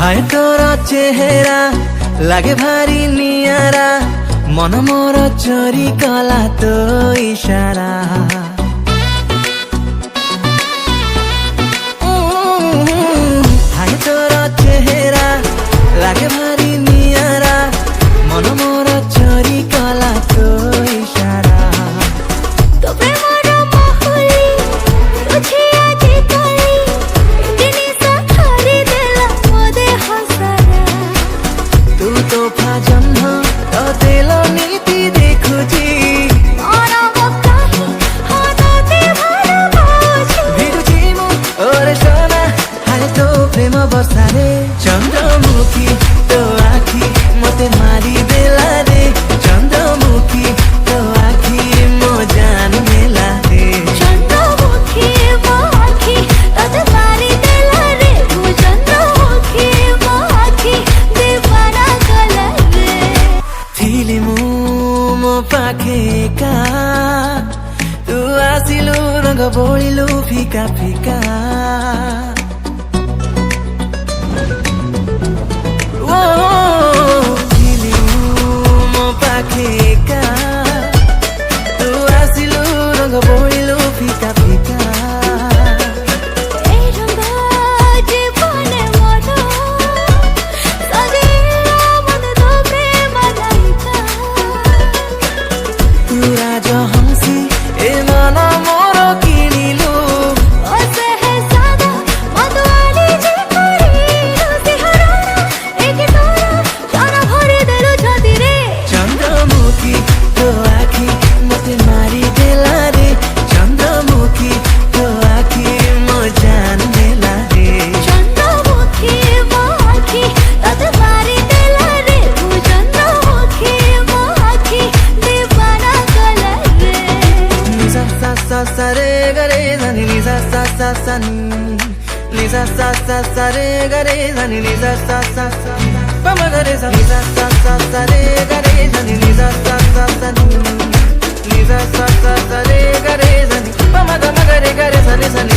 हाय तोर चेहरा लागे भारी नियारा मन मोर चोरी कला तो इशारा हाय तोर चेहरा लागे भारी नियारा मन मोर चोरी कला तो इशारा बसारे चंद्रमुखी तो आखी मते मारी देला रे चंद्रमुखी तो आखी मो जान मेला रे चंद्रमुखी मो आखी तते मारी देला रे मो चंद्रमुखी मो आखी दीवाना कला रे थिली मो पाखे का तू आसिलु रंग बोलिलु फिका फिका sa re ga re sa ni ni sa ni sa sa re ga re sa ni ni sa pa ma ga re sa ni sa re ga re sa ni ni sa ni sa re ga re sa ni pa ma ga re sa ni sa